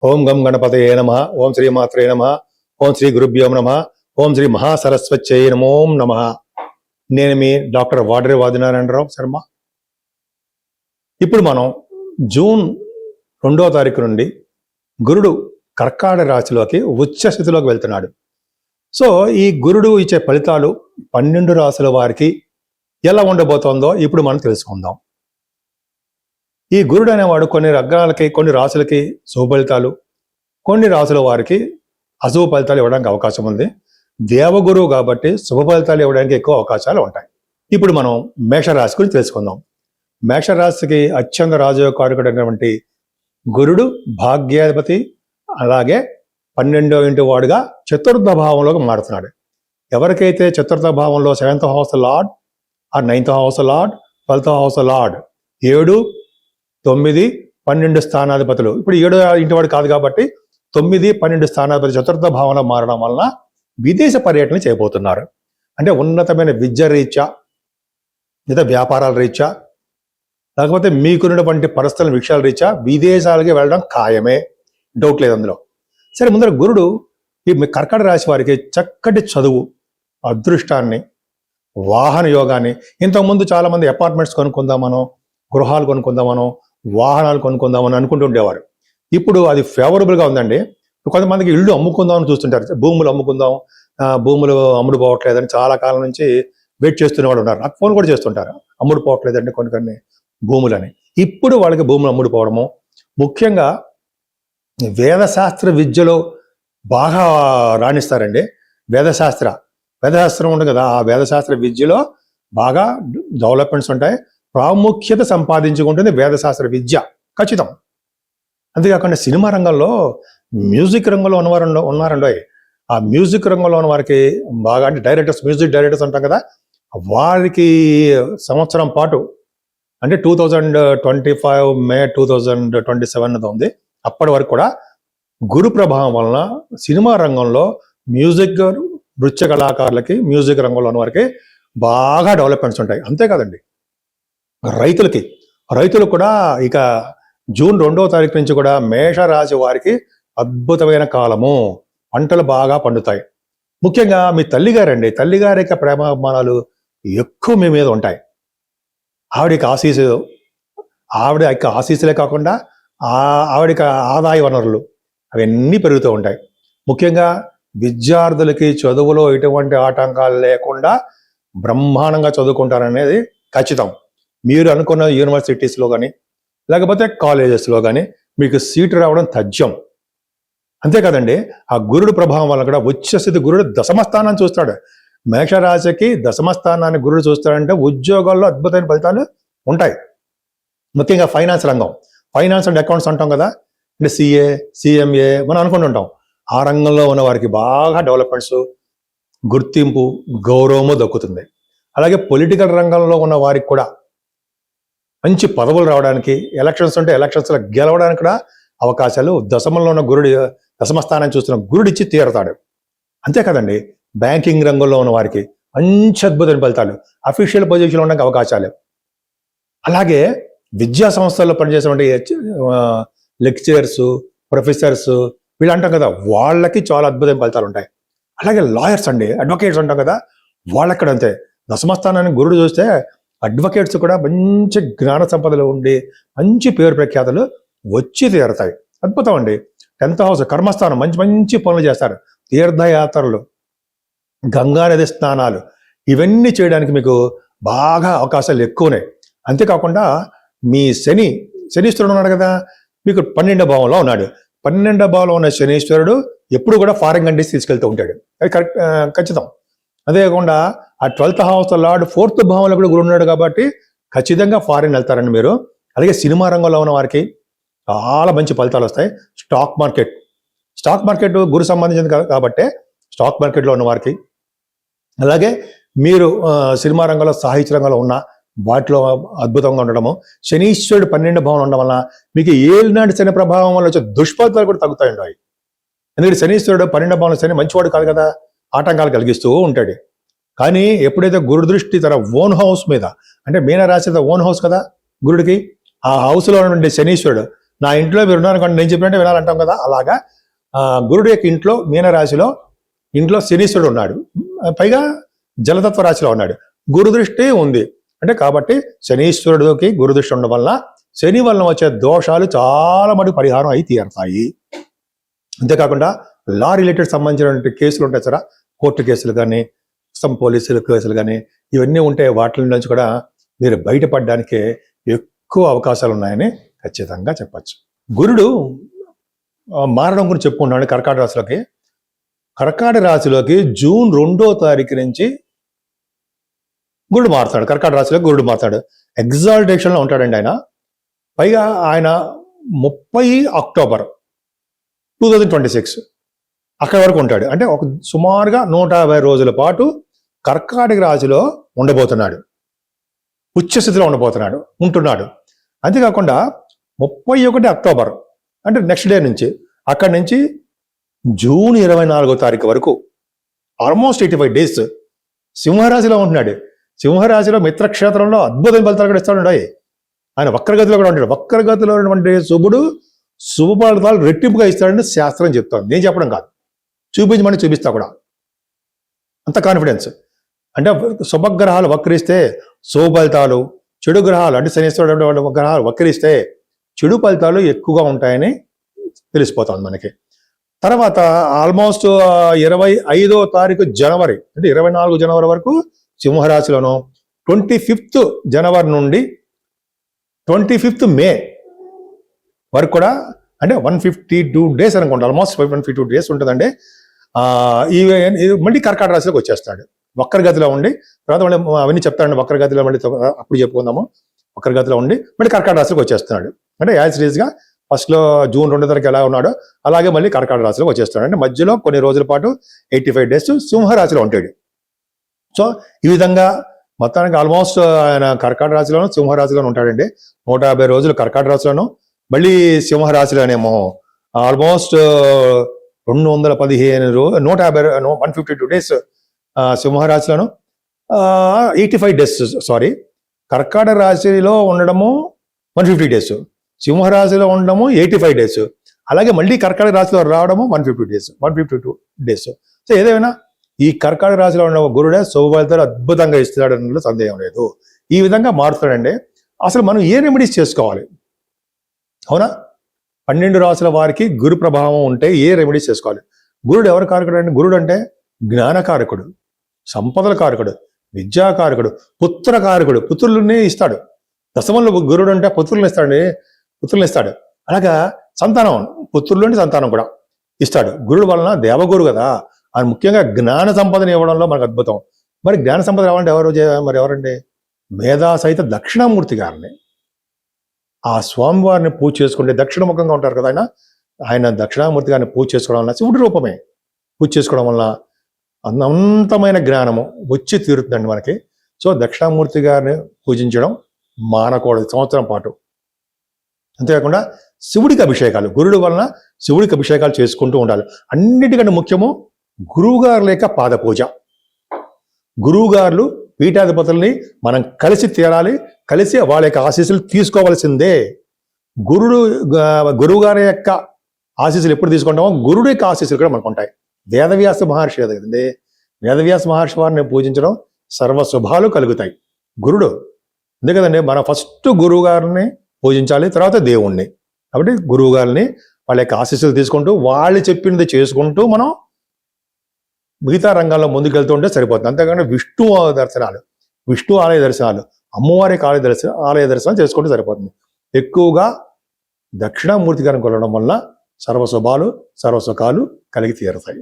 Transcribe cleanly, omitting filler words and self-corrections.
ఓం గం గణపతయే నమః. ఓం శ్రీ మాత్రే నమః. ఓం శ్రీ గురుభ్యో నమః. ఓం శ్రీ మహాసరస్వత్యై నమో నమః. నేను మీ డాక్టర్ వాడరి వాదినారాయణరావు శర్మ. ఇప్పుడు మనం జూన్ 2వ తారీఖు నుండి గురుడు కర్కాటక రాశిలోకి ఉచ్చ స్థితిలోకి వెళ్తున్నాడు. సో ఈ గురుడు ఇచ్చే ఫలితాలు 12 రాశుల వారికి ఎలా ఉండబోతోందో ఇప్పుడు మనం తెలుసుకుందాం. ఈ గురుడు అనేవాడు కొన్ని రంగాలకి, కొన్ని రాశులకి శుభ ఫలితాలు, కొన్ని రాశుల వారికి అశుభ ఫలితాలు ఇవ్వడానికి అవకాశం ఉంది. దేవగురువు కాబట్టి శుభ ఫలితాలు ఇవ్వడానికి ఎక్కువ అవకాశాలు ఉంటాయి. ఇప్పుడు మనం మేషరాశి గురించి తెలుసుకుందాం. మేషరాశికి అత్యంత రాజయోగకారకుడైనటువంటి గురుడు భాగ్యాధిపతి, అలాగే 12వ ఇంటి వాడుగా చతుర్థ భావంలోకి మారుతున్నాడు. ఎవరికైతే చతుర్థ భావంలో 7th హౌస్ లార్డ్, ఆ 9th house lord, 12th house lord, 7, 9, 12 స్థానాధిపతులు, ఇప్పుడు 7వ ఇంటి వాడు కాదు కాబట్టి 9, 12 స్థానాధిపతి చతుర్థ భావంలో మారడం వలన విదేశ పర్యటన చేయబోతున్నారు. అంటే ఉన్నతమైన విద్య రీత్యా, లేదా వ్యాపారాల రీత్యా, లేకపోతే మీకున్నటువంటి పరిస్థితుల విషయాల రీత్యా విదేశాలకి వెళ్ళడం ఖాయమే, డౌట్ లేదు అందులో. సరే, ముందర గురుడు ఈ కర్కాటక రాశి వారికి చక్కటి చదువు, అదృష్టాన్ని, వాహన యోగాన్ని, ఇంతకుముందు చాలా మంది అపార్ట్మెంట్స్ కొనుక్కుందామనో, గృహాలు కొనుక్కుందామనో, వాహనాలు కొనుక్కుందామని అనుకుంటూ ఉండేవారు. ఇప్పుడు అది ఫేవరబుల్గా ఉందండి. కొంతమందికి ఇళ్ళు అమ్ముకుందామని చూస్తుంటారు, భూములు అమ్ముకుందాం, భూములు అమ్ముడు పోవట్లేదని చాలా కాలం నుంచి వెయిట్ చేస్తున్న వాళ్ళు ఉన్నారు. నాకు ఫోన్ కూడా చేస్తుంటారు, అమ్ముడు పోవట్లేదండి కొన్ని భూములని. ఇప్పుడు వాళ్ళకి భూములు అమ్ముడు పోవడము, ముఖ్యంగా వేదశాస్త్ర విద్యలో బాగా రాణిస్తారండి. వేదశాస్త్రం ఉంటుంది కదా, ఆ వేదశాస్త్ర విద్యలో బాగా డెవలప్మెంట్స్ ఉంటాయి, ప్రాముఖ్యత సంపాదించుకుంటుంది వేదశాస్త్ర విద్య, ఖచ్చితం. అంతేకాకుండా సినిమా రంగంలో, మ్యూజిక్ రంగంలో ఉన్నారండి. ఆ మ్యూజిక్ రంగంలో ఉన్న వారికి బాగా, అంటే డైరెక్టర్స్, మ్యూజిక్ డైరెక్టర్స్ అంటాం కదా, వారికి సంవత్సరం పాటు, అంటే 2025 మే 2027 ఉంది, అప్పటి వరకు కూడా గురు ప్రభావం వలన సినిమా రంగంలో మ్యూజిక్, నృత్య కళాకారులకి, మ్యూజిక్ రంగంలో ఉన్న వారికి బాగా డెవలప్మెంట్స్ ఉంటాయి. అంతేకాదండి, రైతులు కూడా ఇక జూన్ 2వ తారీఖు నుంచి కూడా మేషరాశి వారికి అద్భుతమైన కాలము, పంటలు బాగా పండుతాయి. ముఖ్యంగా మీ తల్లిగారి యొక్క ప్రేమాభిమానాలు ఎక్కువ మీ మీద ఉంటాయి. ఆవిడ యొక్క ఆశీస్సులే కాకుండా ఆవిడ ఆదాయ వనరులు అవన్నీ పెరుగుతూ ఉంటాయి. ముఖ్యంగా విద్యార్థులకి చదువులో ఎటువంటి ఆటంకాలు లేకుండా బ్రహ్మాండంగా చదువుకుంటారనేది ఖచ్చితం. మీరు అనుకున్న యూనివర్సిటీస్లో కానీ, లేకపోతే కాలేజెస్లో కానీ మీకు సీటు రావడం తథ్యం. అంతేకాదండి, ఆ గురుడు ప్రభావం వల్ల కూడా ఉచ్చస్థితి గురుడు దశమస్థానాన్ని చూస్తాడు. మేషరాశికి దశమస్థానాన్ని గురుడు చూస్తాడంటే ఉద్యోగాల్లో అద్భుతమైన ఫలితాలు ఉంటాయి. ముఖ్యంగా ఫైనాన్స్ రంగం, ఫైనాన్స్ అండ్ అకౌంట్స్ అంటాం కదా, అంటే CA, CMA మనం అనుకుంటుంటాం. ఆ రంగంలో ఉన్న వారికి బాగా డెవలప్మెంట్స్, గుర్తింపు, గౌరవము దక్కుతుంది. అలాగే పొలిటికల్ రంగంలో ఉన్న వారికి కూడా మంచి పదవులు రావడానికి, ఎలక్షన్స్ ఉంటే ఎలక్షన్స్లో గెలవడానికి కూడా అవకాశాలు దశమంలో ఉన్న దశమస్థానాన్ని చూస్తున్న గురుడు ఇచ్చి తీరతాడు. అంతేకాదండి, బ్యాంకింగ్ రంగంలో ఉన్న వారికి మంచి అద్భుతమైన ఫలితాలు, అఫీషియల్ పొజిషన్లో ఉండడానికి అవకాశాలు. అలాగే విద్యా సంస్థల్లో పనిచేసేటువంటి లెక్చరర్స్, ప్రొఫెసర్స్ వీళ్ళు అంటాం కదా, వాళ్ళకి చాలా అద్భుతమైన ఫలితాలు ఉంటాయి. అలాగే లాయర్స్ అండి, అడ్వకేట్స్ అంటాం కదా, వాళ్ళక్కడ అంతే. దశమస్థానాన్ని గురుడు చూస్తే అడ్వకేట్స్ కూడా మంచి జ్ఞాన సంపదలు ఉండి మంచి పేరు ప్రఖ్యాతలు వచ్చి తీరుతాయి. అద్భుతం అండి. 10th హౌస్ కర్మస్థానం, మంచి పనులు చేస్తారు. తీర్థయాత్రలు, గంగానది స్నానాలు, ఇవన్నీ చేయడానికి మీకు బాగా అవకాశాలు ఎక్కువనే. అంతేకాకుండా మీ శనీశ్వరుడు ఉన్నాడు కదా, మీకు 12వ భావంలో ఉన్నాడు. 12వ భావంలో ఉన్న శనీశ్వరుడు ఎప్పుడు కూడా ఫారిన్ కంట్రీస్ తీసుకెళ్తూ ఉంటాడు, అది ఖచ్చితం. అదేకాకుండా ఆ 12th హౌస్ లార్డ్ 4th భావంలో కూడా గురుడు ఉన్నాడు కాబట్టి ఖచ్చితంగా ఫారిన్ వెళ్తారండి మీరు. అలాగే సినిమా రంగంలో ఉన్న వారికి చాలా మంచి ఫలితాలు వస్తాయి. స్టాక్ మార్కెట్ గురు సంబంధించింది కాబట్టి స్టాక్ మార్కెట్లో ఉన్న వారికి, అలాగే మీరు సినిమా రంగంలో, సాహిత్య రంగంలో ఉన్న వాటిలో అద్భుతంగా ఉండడము. శనీశ్వరుడు 12వ భావం ఉండడం వలన మీకు ఏలినాటి శని ప్రభావం వల్ల వచ్చే దుష్ఫలితాలు కూడా తగ్గుతాయి. ఎందుకంటే శనీశ్వరుడు 12వ భావంలో శని మంచివాడు కాదు కదా, ఆటంకాలు కలిగిస్తూ ఉంటాడు. కానీ ఎప్పుడైతే గురు దృష్టి తన ఓన్ హౌస్ మీద, అంటే మీనరాశి ఓన్ హౌస్ కదా గురుడికి, ఆ హౌస్లో ఉన్నటువంటి శనీశ్వరుడు నా ఇంట్లో మీరు ఉన్నారనుకోండి, నేను చెప్పినట్టే వినాలంటాం కదా, అలాగా గురుడు యొక్క ఇంట్లో మీనరాశిలో ఇంట్లో శనీశ్వరుడు ఉన్నాడు, పైగా జలతత్వ రాశిలో ఉన్నాడు, గురుదృష్టి ఉంది అంటే, కాబట్టి శనీశ్వరుడికి గురుదృష్టి ఉండడం వల్ల శని వలన వచ్చే దోషాలు చాలా మటుకు పరిహారం అయి తీరుతాయి. అంతేకాకుండా లా రిలేటెడ్ సంబంధించినటువంటి కేసులు ఉంటాయి సరే, కోర్టు కేసులు కానీ, పోలీసుల కేసులు కానీ, ఇవన్నీ ఉంటే వాటి నుంచి కూడా మీరు బయటపడడానికే ఎక్కువ అవకాశాలు ఉన్నాయని ఖచ్చితంగా చెప్పచ్చు. గురుడు మారడం గురించి చెప్పుకుంటున్నాడు కర్కాటక రాశిలోకి. కర్కాటక రాశిలోకి జూన్ 2వ తారీఖు నుంచి గురుడు మారుతాడు. కర్కాటక రాశిలో గురుడు మారుతాడు, ఎగ్జాల్టేషన్లో ఉంటాడండి ఆయన. పైగా ఆయన 30 అక్టోబర్ 2026 అక్కడి వరకు ఉంటాడు. అంటే ఒక సుమారుగా 150 రోజుల పాటు కర్కాటక రాశిలో ఉండబోతున్నాడు, ఉచ్చస్థితిలో ఉంటున్నాడు. అంతేకాకుండా 31 అక్టోబర్ అంటే నెక్స్ట్ డే నుంచి, అక్కడి నుంచి జూన్ 24వ తారీఖు వరకు ఆల్మోస్ట్ 85 డేస్ సింహరాశిలో ఉంటున్నాడు. సింహరాశిలో మిత్రక్షేత్రంలో అద్భుతమైన ఫలితాలు కూడా ఇస్తాడు. ఆయన వక్రగతిలో కూడా ఉంటాడు. వక్రగతిలో ఉన్నటువంటి శుభుడు శుభ ఫలితాలు రెట్టింపుగా ఇస్తాడని శాస్త్రం చెప్తాను, నేను చెప్పడం కాదు, చూపించమని చూపిస్తా కూడా. అంత కాన్ఫిడెన్స్. అంటే శుభగ్రహాలు వక్రిస్తే శుభ ఫలితాలు, చెడు గ్రహాలు అంటే శనీశ్వరుడు గ్రహాలు వక్రిస్తే చెడు ఫలితాలు ఎక్కువగా ఉంటాయని తెలిసిపోతుంది మనకి. తర్వాత ఆల్మోస్ట్ 25వ తారీఖు జనవరి అంటే 24 జనవరి వరకు సింహరాశిలోను, 25th జనవరి నుండి 25th మే వరకు కూడా అంటే 152 డేస్ అనుకోండి, ఆల్మోస్ట్ 152 డేస్ ఉంటుందండి. మళ్ళీ కర్కాటక రాశిలోకి వచ్చేస్తాడు వక్రగతిలో ఉండి. తర్వాత మళ్ళీ అవన్నీ చెప్తాడండి వక్రగతిలో, మళ్ళీ అప్పుడు చెప్పుకుందాము. వక్రగతిలో ఉండి మళ్ళీ కర్కాటక రాశిలోకి వచ్చేస్తున్నాడు. అంటే యాజ్ రీజ్గా ఫస్ట్లో జూన్ 2వ తారీఖు ఎలా ఉన్నాడో అలాగే మళ్ళీ కర్కాటక రాశిలోకి వచ్చేస్తాడు. అంటే మధ్యలో కొన్ని రోజుల పాటు 85 డేస్ సింహరాశిలో ఉంటాడు. సో ఈ విధంగా మొత్తానికి ఆల్మోస్ట్ ఆయన కర్కాటక రాశిలోను సింహరాశిలోనూ ఉంటాడండి. 150 రోజులు కర్కాటక రాశిలోను, మళ్ళీ సింహరాశిలోనేమో ఆల్మోస్ట్ 152 డేస్ సింహరాశిలోను, 85 డేస్ సారీ, కర్కాటక రాశిలో ఉండడము 150 డేస్, సింహరాశిలో ఉండడము 85 డేస్, అలాగే మళ్ళీ కర్కాటక రాశిలో రావడము 152 డేస్. సో ఏదేమైనా ఈ కర్కాటక రాశిలో ఉన్న గురుడే శుభ ఫలితాలు అద్భుతంగా ఇస్తాడు అన్నది సందేహం లేదు. ఈ విధంగా మారుతాడండి. అసలు మనం ఏ రెమెడీస్ చేసుకోవాలి? అవునా, 12 రాశుల వారికి గురు ప్రభావం ఉంటే ఏ రెమెడీస్ చేసుకోవాలి? గురుడు ఎవరు కారకుడు అండి? గురుడు అంటే జ్ఞానకారకుడు, సంపదల కారకుడు, విద్యాకారకుడు, పుత్రకారకుడు, పుత్రులనే ఇస్తాడు. దశమంలో గురుడు అంటే పుత్రులను ఇస్తాడు. అలాగా సంతానం, పుత్రులని సంతానం కూడా ఇస్తాడు. గురుడు వలన దేవగురు కదా, ఆయన ముఖ్యంగా జ్ఞాన సంపదను ఇవ్వడంలో మనకు అద్భుతం. మరి జ్ఞాన సంపద రావాలంటే ఎవరండి? మేధా సహిత దక్షిణామూర్తి గారిని, ఆ స్వామివారిని పూజ చేసుకుంటే దక్షిణముఖంగా ఉంటారు కదా ఆయన దక్షిణామూర్తి గారిని పూజ చేసుకోవడం వల్ల, శివుడి రూపమే పూజ చేసుకోవడం వల్ల అనంతమైన జ్ఞానము వచ్చి తీరుతుందండి మనకి. సో దక్షిణామూర్తి గారిని పూజించడం మానకూడదు సంవత్సరం పాటు. అంతేకాకుండా శివుడికి అభిషేకాలు, గురుడు వలన శివుడికి అభిషేకాలు చేసుకుంటూ ఉండాలి. అన్నిటికంటే ముఖ్యము గురువుగారు లేక పాద పూజ. గురువుగారులు పీఠాధిపతుల్ని మనం కలిసి తీరాలి, కలిసి వాళ్ళ యొక్క ఆశీస్సులు తీసుకోవాల్సిందే. గురువుగారి యొక్క ఆశీస్సులు ఎప్పుడు తీసుకుంటామో గురుడు యొక్క ఆశీస్సులు కూడా మనకు ఉంటాయి. వేదవ్యాస మహర్షి కదండి, వేదవ్యాస మహర్షి వారిని పూజించడం సర్వ శుభాలు కలుగుతాయి. గురుడు అంతే కదండి, మనం ఫస్ట్ గురువు గారిని పూజించాలి, తర్వాత దేవుణ్ణి. కాబట్టి గురువు గారిని వాళ్ళ యొక్క ఆశీస్సులు తీసుకుంటూ వాళ్ళు చెప్పింది చేసుకుంటూ మనం మిగతా రంగాల్లో ముందుకెళ్తూ ఉంటే సరిపోతుంది. అంతేకాకుండా విష్ణు ఆలయ దర్శనాలు, అమ్మవారికి ఆలయ దర్శనాలు చేసుకుంటూ సరిపోతుంది. ఎక్కువగా దక్షిణామూర్తి గారిని కొలవడం వల్ల సర్వశుభాలు సర్వసుఖాలు కలిగి తీరుతాయి.